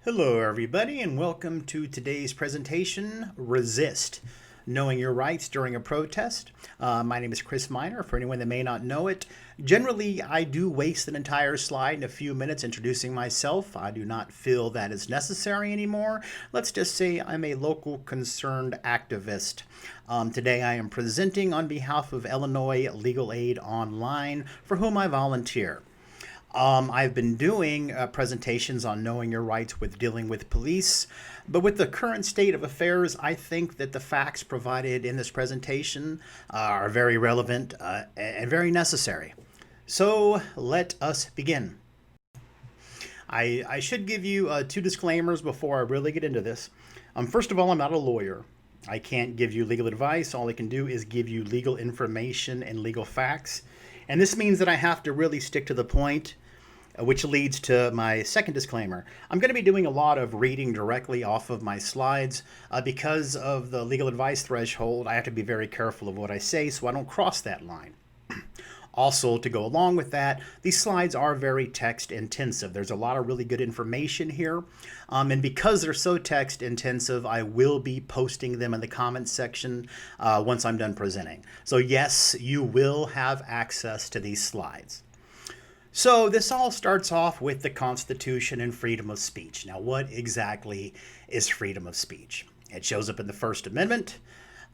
Hello, everybody, and welcome to today's presentation, Resist, Knowing Your Rights During a Protest. My name is Chris Miner, for anyone that may not know it. Generally, I do waste an entire slide in a few minutes introducing myself. I do not feel that is necessary anymore. Let's just say I'm a local concerned activist. Today I am presenting on behalf of Illinois Legal Aid Online, for whom I volunteer. I've been doing presentations on knowing your rights with dealing with police, but with the current state of affairs, I think that the facts provided in this presentation are very relevant and very necessary. So let us begin. I should give you two disclaimers before I really get into this. First of all, I'm not a lawyer. I can't give you legal advice. All I can do is give you legal information and legal facts. And this means that I have to really stick to the point, which leads to my second disclaimer. I'm going to be doing a lot of reading directly off of my slides. Because of the legal advice threshold, I have to be very careful of what I say so I don't cross that line. Also, to go along with that, these slides are very text intensive. There's a lot of really good information here. And because they're so text intensive, I will be posting them in the comments section once I'm done presenting. So yes, you will have access to these slides. So this all starts off with the Constitution and freedom of speech. Now, what exactly is freedom of speech? It shows up in the First Amendment.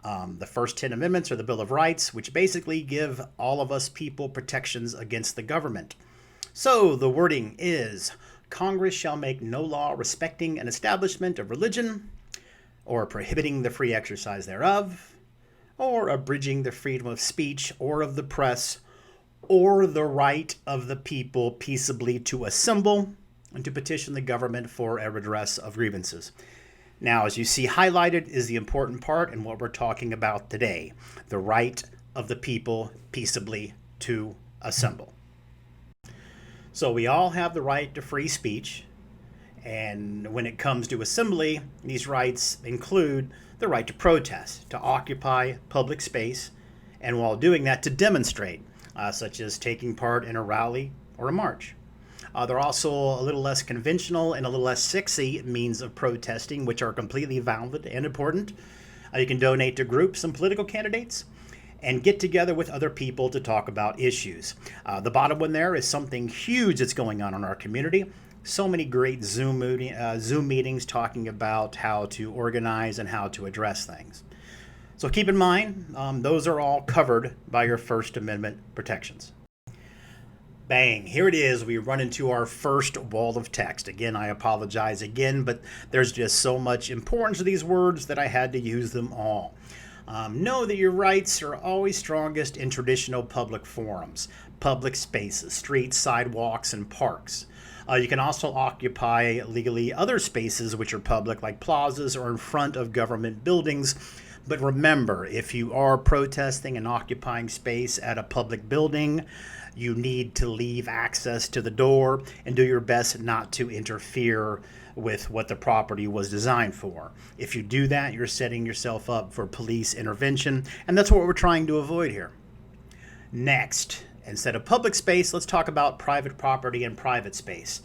The first 10 amendments are the Bill of Rights, which basically give all of us people protections against the government. So the wording is, Congress shall make no law respecting an establishment of religion, or prohibiting the free exercise thereof, or abridging the freedom of speech or of the press, or the right of the people peaceably to assemble and to petition the government for a redress of grievances. Now, as you see highlighted is the important part in what we're talking about today, the right of the people peaceably to assemble. So we all have the right to free speech, and when it comes to assembly, these rights include the right to protest, to occupy public space, and while doing that, to demonstrate, such as taking part in a rally or a march. They're also a little less conventional and a little less sexy means of protesting, which are completely valid and important. You can donate to groups and political candidates and get together with other people to talk about issues. The bottom one there is something huge that's going on in our community. So many great Zoom meetings talking about how to organize and how to address things. So keep in mind, those are all covered by your First Amendment protections. Bang, here it is. We run into our first wall of text. Again, I apologize again, but there's just so much importance to these words that I had to use them all. Know that your rights are always strongest in traditional public forums, public spaces, streets, sidewalks, and parks. You can also occupy legally other spaces which are public, like plazas or in front of government buildings. But remember, if you are protesting and occupying space at a public building, you need to leave access to the door and do your best not to interfere with what the property was designed for. If you do that, you're setting yourself up for police intervention, and that's what we're trying to avoid here. Next, instead of public space, let's talk about private property and private space.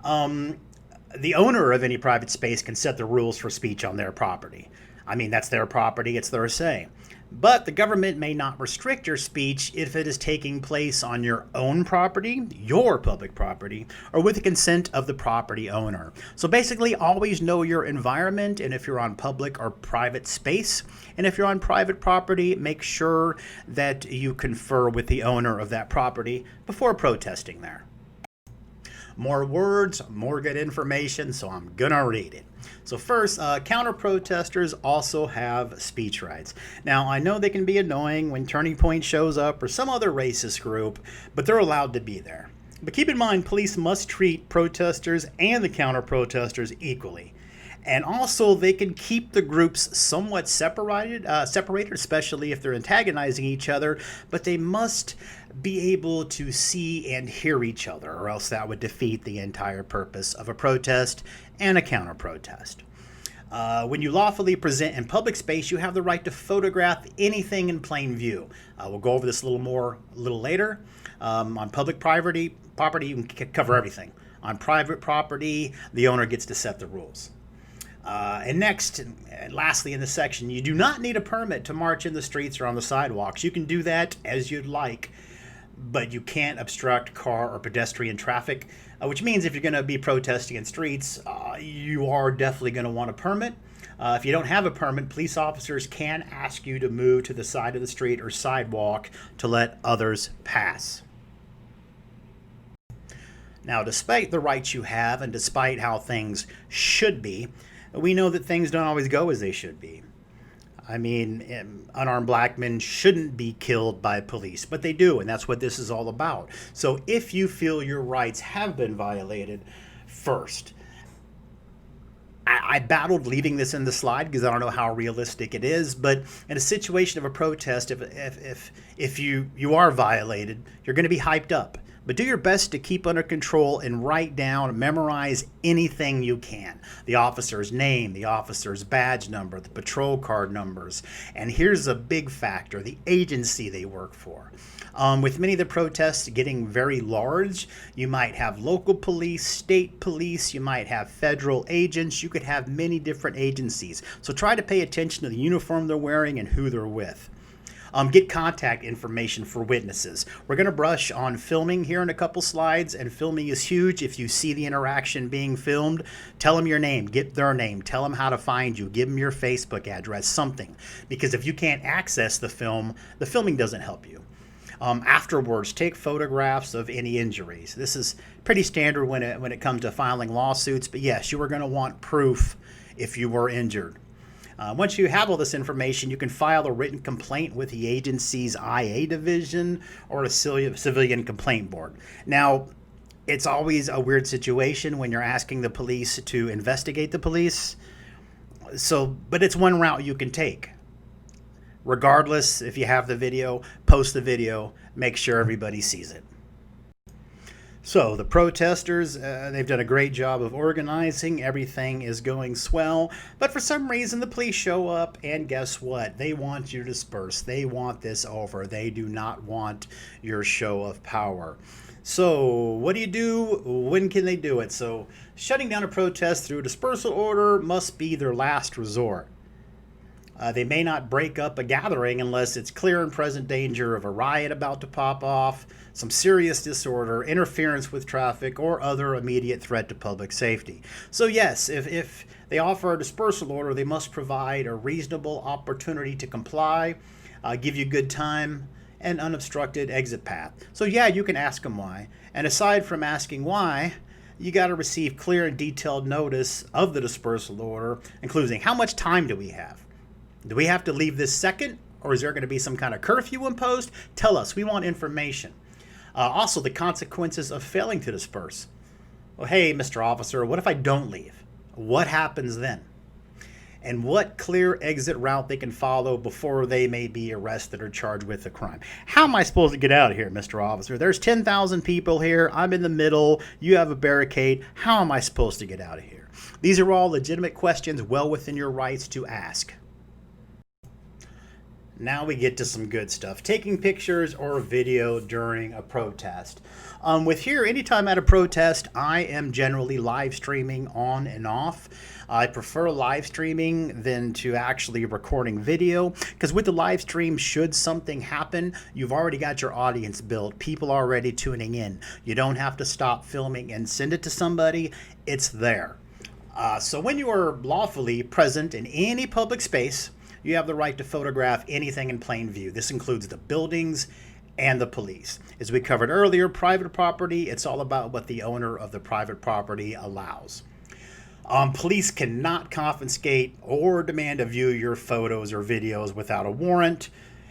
The owner of any private space can set the rules for speech on their property. I mean, that's their property, it's their say. But the government may not restrict your speech if it is taking place on your own property, your public property, or with the consent of the property owner. So basically, always know your environment, and if you're on public or private space, and if you're on private property, make sure that you confer with the owner of that property before protesting there. More words, more good information, so I'm gonna read it. So first, counter-protesters also have speech rights. Now, I know they can be annoying when Turning Point shows up or some other racist group, but they're allowed to be there. But keep in mind, police must treat protesters and the counter-protesters equally. And also, they can keep the groups somewhat separated, especially if they're antagonizing each other, but they must be able to see and hear each other, or else that would defeat the entire purpose of a protest and a counter-protest. When you lawfully present in public space, you have the right to photograph anything in plain view. We'll go over this a little later. On public property, you can cover everything. On private property, the owner gets to set the rules. And next, and lastly in this section, you do not need a permit to march in the streets or on the sidewalks. You can do that as you'd like, but you can't obstruct car or pedestrian traffic, which means if you're going to be protesting in streets, you are definitely going to want a permit. If you don't have a permit, police officers can ask you to move to the side of the street or sidewalk to let others pass. Now, despite the rights you have and despite how things should be, we know that things don't always go as they should be. I mean, unarmed black men shouldn't be killed by police, but they do, and that's what this is all about. So if you feel your rights have been violated, first, I battled leaving this in the slide because I don't know how realistic it is, but in a situation of a protest, if you are violated, you're going to be hyped up. But do your best to keep under control and write down, memorize anything you can. The officer's name, the officer's badge number, the patrol card numbers. And here's a big factor, the agency they work for. With many of the protests getting very large, you might have local police, state police, you might have federal agents, you could have many different agencies. So try to pay attention to the uniform they're wearing and who they're with. Get contact information for witnesses. We're going to brush on filming here in a couple slides, and filming is huge. If you see the interaction being filmed, tell them your name, get their name, tell them how to find you, give them your Facebook address, something. Because if you can't access the filming doesn't help you. Afterwards, take photographs of any injuries. This is pretty standard when it comes to filing lawsuits, but yes, you are going to want proof if you were injured. Once you have all this information, you can file a written complaint with the agency's IA division or a civilian complaint board. Now, it's always a weird situation when you're asking the police to investigate the police. But it's one route you can take. Regardless, if you have the video, post the video, make sure everybody sees it. So the protesters, they've done a great job of organizing. Everything is going swell. But for some reason, the police show up, and guess what? They want you to disperse. They want this over. They do not want your show of power. So what do you do? When can they do it? So shutting down a protest through a dispersal order must be their last resort. They may not break up a gathering unless it's clear and present danger of a riot about to pop off, some serious disorder, interference with traffic, or other immediate threat to public safety. So yes, if they offer a dispersal order, they must provide a reasonable opportunity to comply, give you good time, and unobstructed exit path. So yeah, you can ask them why. And aside from asking why, you got to receive clear and detailed notice of the dispersal order, including how much time do we have? Do we have to leave this second, or is there going to be some kind of curfew imposed? Tell us. We want information. Also, the consequences of failing to disperse. Well, hey, Mr. Officer, what if I don't leave? What happens then? And what clear exit route they can follow before they may be arrested or charged with a crime. How am I supposed to get out of here, Mr. Officer? There's 10,000 people here. I'm in the middle. You have a barricade. How am I supposed to get out of here? These are all legitimate questions well within your rights to ask. Now we get to some good stuff. Taking pictures or video during a protest. With here, anytime at a protest, I am generally live streaming on and off. I prefer live streaming than to actually recording video, because with the live stream, should something happen, you've already got your audience built. People are already tuning in. You don't have to stop filming and send it to somebody. It's there. So when you are lawfully present in any public space, you have the right to photograph anything in plain view. This includes the buildings and the police. As we covered earlier, private property, it's all about what the owner of the private property allows. Police cannot confiscate or demand to view your photos or videos without a warrant,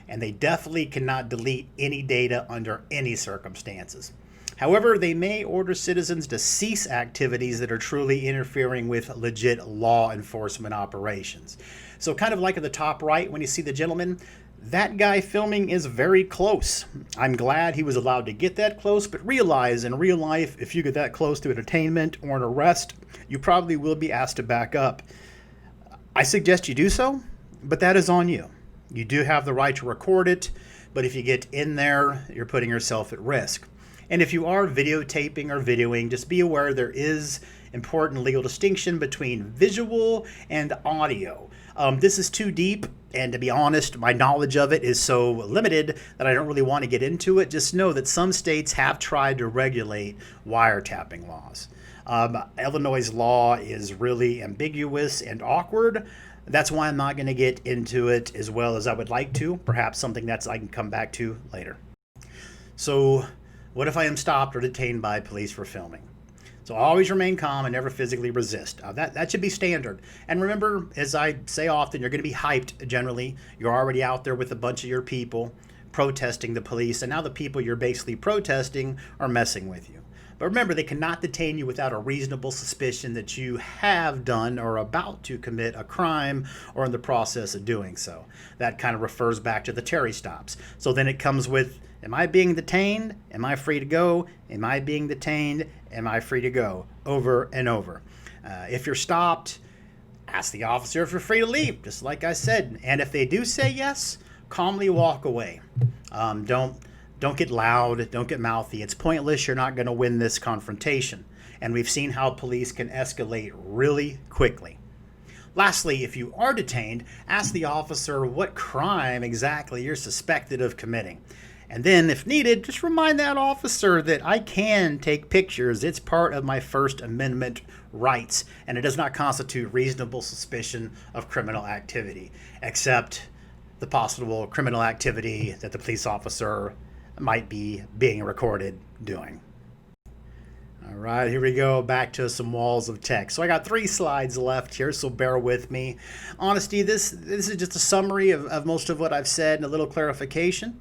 and they definitely cannot delete any data under any circumstances. However, they may order citizens to cease activities that are truly interfering with legit law enforcement operations. So kind of like at the top right, when you see the gentleman, that guy filming is very close. I'm glad he was allowed to get that close, but realize in real life, if you get that close to a detainment or an arrest, you probably will be asked to back up. I suggest you do so, but that is on you. You do have the right to record it, but if you get in there, you're putting yourself at risk. And if you are videotaping or videoing, just be aware there is important legal distinction between visual and audio. This is too deep, and to be honest, my knowledge of it is so limited that I don't really want to get into it. Just know that some states have tried to regulate wiretapping laws. Illinois' law is really ambiguous and awkward. That's why I'm not going to get into it as well as I would like to. Perhaps something that I can come back to later. So, what if I am stopped or detained by police for filming? So always remain calm and never physically resist. That should be standard. And remember, as I say often, you're going to be hyped generally. You're already out there with a bunch of your people protesting the police, and now the people you're basically protesting are messing with you. But remember, they cannot detain you without a reasonable suspicion that you have done or are about to commit a crime or in the process of doing so. That kind of refers back to the Terry stops. So then it comes with, am I being detained? Am I free to go? Am I being detained? Am I free to go? Over and over. If you're stopped, ask the officer if you're free to leave, just like I said. And if they do say yes, calmly walk away. Don't get loud. Don't get mouthy. It's pointless. You're not going to win this confrontation. And we've seen how police can escalate really quickly. Lastly, if you are detained, ask the officer what crime exactly you're suspected of committing. And then, if needed, just remind that officer that I can take pictures. It's part of my First Amendment rights, and it does not constitute reasonable suspicion of criminal activity, except the possible criminal activity that the police officer might be being recorded doing. All right, here we go, back to some walls of text. So I got 3 slides left here, so bear with me. Honesty, this is just a summary of most of what I've said and a little clarification.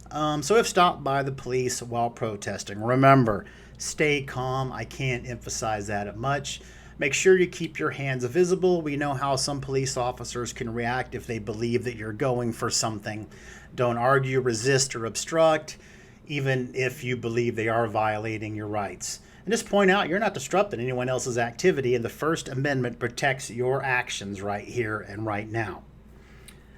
So if stopped by the police while protesting, remember, stay calm. I can't emphasize that much. Make sure you keep your hands visible. We know how some police officers can react if they believe that you're going for something. Don't argue, resist, or obstruct, even if you believe they are violating your rights. And just point out you're not disrupting anyone else's activity, and the First Amendment protects your actions right here and right now.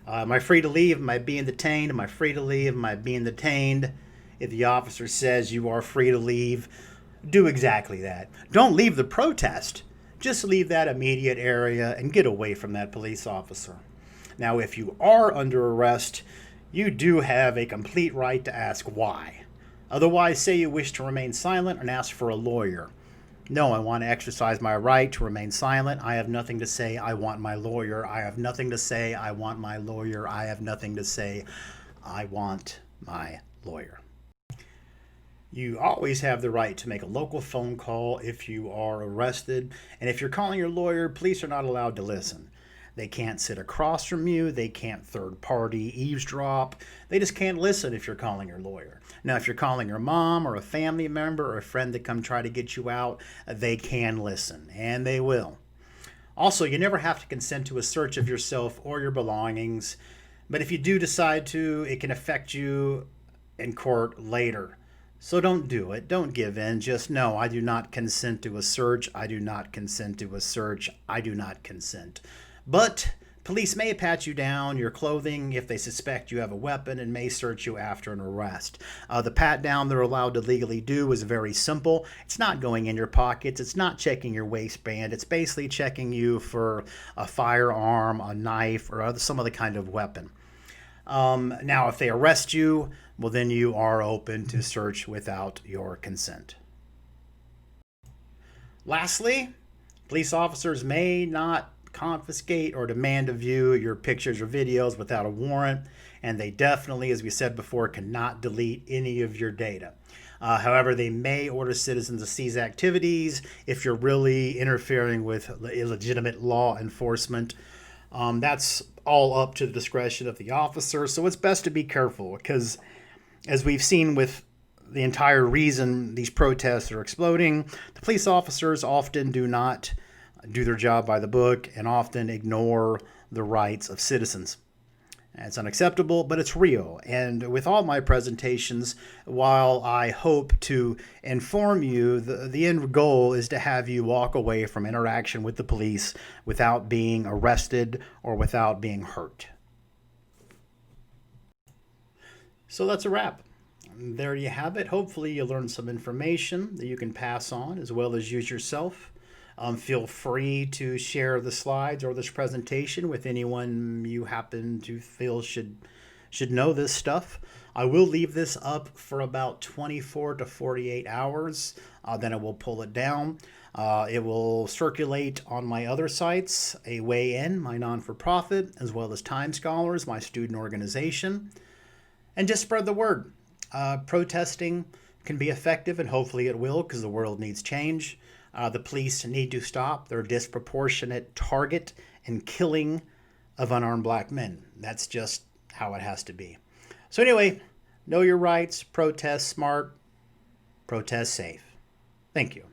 Am I free to leave? Am I being detained? Am I free to leave? Am I being detained? If the officer says you are free to leave, do exactly that. Don't leave the protest. Just leave that immediate area and get away from that police officer. Now, if you are under arrest, you do have a complete right to ask why. Otherwise, say you wish to remain silent and ask for a lawyer. No, I want to exercise my right to remain silent. I have nothing to say. I want my lawyer. I have nothing to say. I want my lawyer. I have nothing to say. I want my lawyer. You always have the right to make a local phone call if you are arrested. And if you're calling your lawyer, police are not allowed to listen. They can't sit across from you. They can't third-party eavesdrop. They just can't listen if you're calling your lawyer. Now, if you're calling your mom or a family member or a friend to come try to get you out, they can listen, and they will. Also, you never have to consent to a search of yourself or your belongings, but if you do decide to, it can affect you in court later. So don't do it. Don't give in. Just know I do not consent to a search. I do not consent to a search. I do not consent. But police may pat you down, your clothing, if they suspect you have a weapon, and may search you after an arrest. The pat down they're allowed to legally do is very simple. It's not going in your pockets. It's not checking your waistband. It's basically checking you for a firearm, a knife, or some other kind of weapon. Now, if they arrest you, well, then you are open to search without your consent. Lastly, police officers may not confiscate or demand to view your pictures or videos without a warrant, and they definitely, as we said before, cannot delete any of your data. However, they may order citizens to cease activities if you're really interfering with illegitimate law enforcement. That's all up to the discretion of the officer, so it's best to be careful because, as we've seen with the entire reason these protests are exploding, the police officers often do not do their job by the book and often ignore the rights of citizens. It's unacceptable, but it's real. And with all my presentations, while I hope to inform you, the end goal is to have you walk away from interaction with the police without being arrested or without being hurt. So that's a wrap. there you have it. Hopefully, you learned some information that you can pass on as well as use yourself. Feel free to share the slides or this presentation with anyone you happen to feel should know this stuff. I will leave this up for about 24 to 48 hours. Then I will pull it down. It will circulate on my other sites, A Way In, my non-for-profit, as well as Time Scholars, my student organization. And just spread the word. Protesting can be effective, and hopefully it will, because the world needs change. The police need to stop their disproportionate target and killing of unarmed black men. That's just how it has to be. So anyway, know your rights, protest smart, protest safe. Thank you.